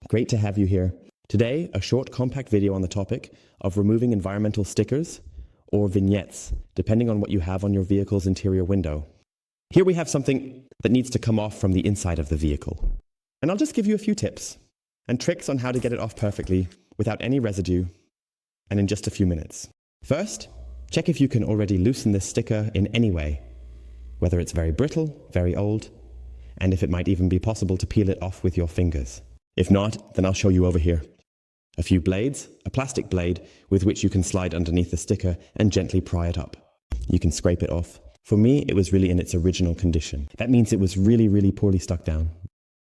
Great to have you here. Today, a short compact video on the topic of removing environmental stickers or vignettes, depending on what you have on your vehicle's interior window. Here we have something that needs to come off from the inside of the vehicle. And I'll just give you a few tips and tricks on how to get it off perfectly without any residue and in just a few minutes. First, check if you can already loosen this sticker in any way, whether it's very brittle, very old, and if it might even be possible to peel it off with your fingers. If not, then I'll show you over here. A few blades, a plastic blade with which you can slide underneath the sticker and gently pry it up. You can scrape it off. For me, it was really in its original condition. That means it was really poorly stuck down.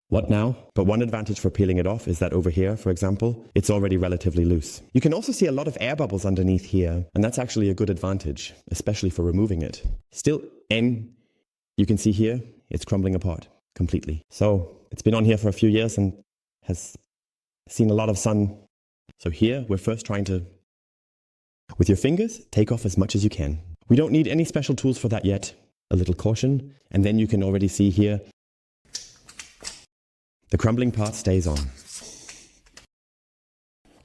What now? But one advantage for peeling it off is that over here, for example, it's already relatively loose. You can also see a lot of air bubbles underneath here, and that's actually a good advantage, especially for removing it. Still, you can see here, it's crumbling apart completely. So it's been on here for a few years and has seen a lot of sun. So here, we're first trying to, with your fingers, take off as much as you can. We don't need any special tools for that yet. A little caution, and then you can already see here, the crumbling part stays on.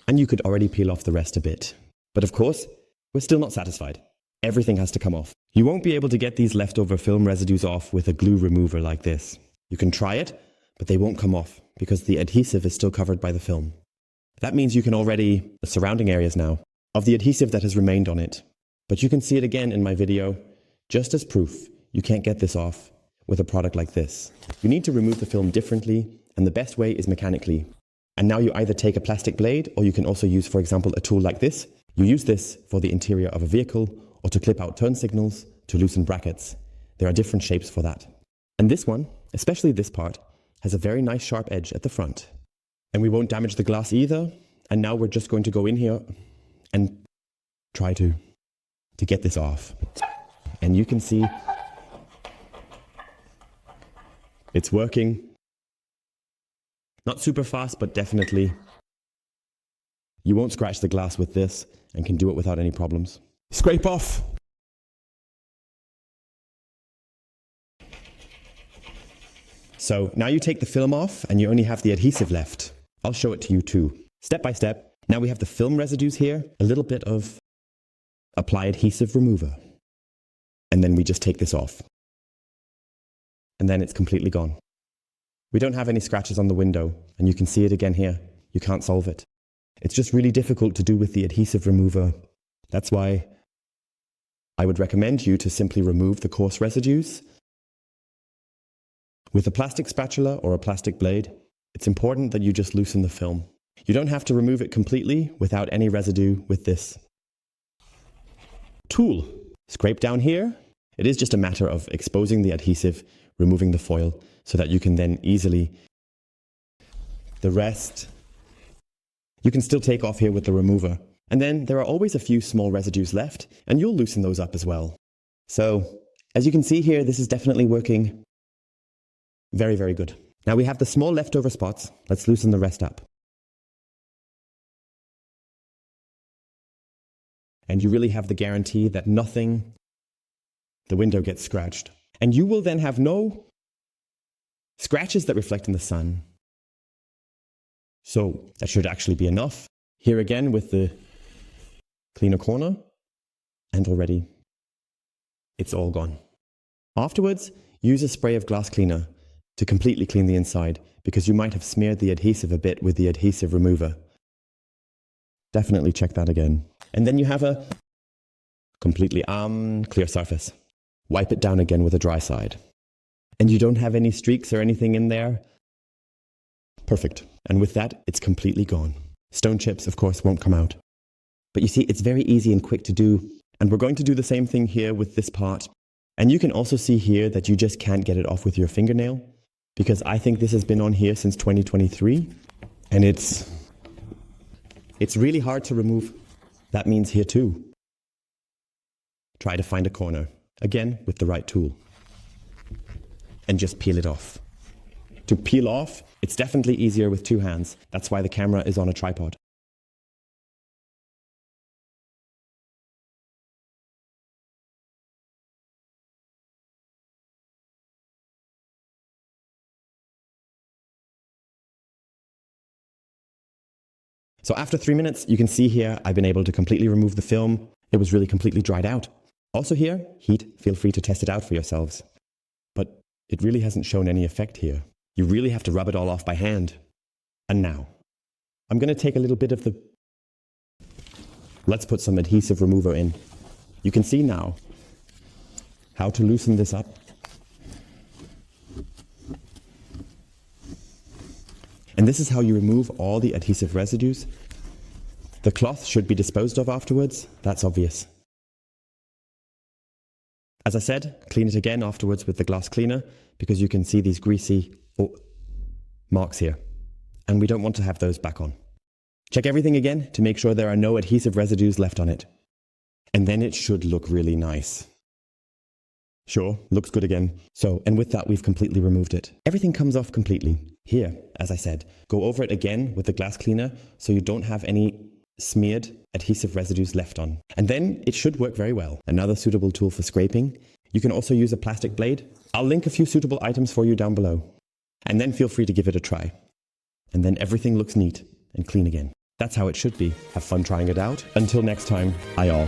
And you could already peel off the rest a bit. But of course, we're still not satisfied. Everything has to come off. You won't be able to get these leftover film residues off with a glue remover like this. You can try it, but they won't come off because the adhesive is still covered by the film. That means you can already, the surrounding areas now, of the adhesive that has remained on it. But you can see it again in my video, just as proof you can't get this off with a product like this. You need to remove the film differently, and the best way is mechanically. And now you either take a plastic blade, or you can also use, for example, a tool like this. You use this for the interior of a vehicle, or to clip out turn signals, to loosen brackets. There are different shapes for that. And this one, especially this part, has a very nice sharp edge at the front. And we won't damage the glass either. And now we're just going to go in here and try to get this off. And you can see it's working. Not super fast, but definitely. You won't scratch the glass with this and can do it without any problems. Scrape off. So now you take the film off and you only have the adhesive left. I'll show it to you too. Step by step. Now we have the film residues here, a little bit of apply adhesive remover. And then we just take this off. And then it's completely gone. We don't have any scratches on the window, and you can see it again here. You can't solve it. It's just really difficult to do with the adhesive remover. That's why I would recommend you to simply remove the coarse residues. With a plastic spatula or a plastic blade, it's important that you just loosen the film. You don't have to remove it completely without any residue with this tool. Scrape down here. It is just a matter of exposing the adhesive, removing the foil, so that you can then easily, the rest, you can still take off here with the remover. And then there are always a few small residues left, and you'll loosen those up as well. So, as you can see here, this is definitely working very good. Now we have the small leftover spots. Let's loosen the rest up. And you really have the guarantee that nothing, the window gets scratched. And you will then have no scratches that reflect in the sun. So that should actually be enough. Here again with the cleaner corner, and already it's all gone. Afterwards, use a spray of glass cleaner to completely clean the inside, because you might have smeared the adhesive a bit with the adhesive remover. Definitely check that again. And then you have a completely clear surface. Wipe it down again with a dry side. And you don't have any streaks or anything in there. Perfect. And with that, it's completely gone. Stone chips, of course, won't come out. But you see, it's very easy and quick to do. And we're going to do the same thing here with this part. And you can also see here that you just can't get it off with your fingernail, because I think this has been on here since 2023. And it's really hard to remove. That means here too. Try to find a corner, again with the right tool, and just peel it off. To peel off, it's definitely easier with two hands. That's why the camera is on a tripod. So after 3 minutes, you can see here, I've been able to completely remove the film. It was really completely dried out. Also here, heat, feel free to test it out for yourselves. But it really hasn't shown any effect here. You really have to rub it all off by hand. And now, I'm going to take a little bit of the... Let's put some adhesive remover in. You can see now how to loosen this up. And this is how you remove all the adhesive residues. The cloth should be disposed of afterwards, that's obvious. As I said, clean it again afterwards with the glass cleaner because you can see these greasy marks here. And we don't want to have those back on. Check everything again to make sure there are no adhesive residues left on it. And then it should look really nice. Sure, looks good again. So, and with that, we've completely removed it. Everything comes off completely. Here, as I said, go over it again with the glass cleaner so you don't have any smeared adhesive residues left on. And then it should work very well. Another suitable tool for scraping. You can also use a plastic blade. I'll link a few suitable items for you down below. And then feel free to give it a try. And then everything looks neat and clean again. That's how it should be. Have fun trying it out. Until next time, aye all.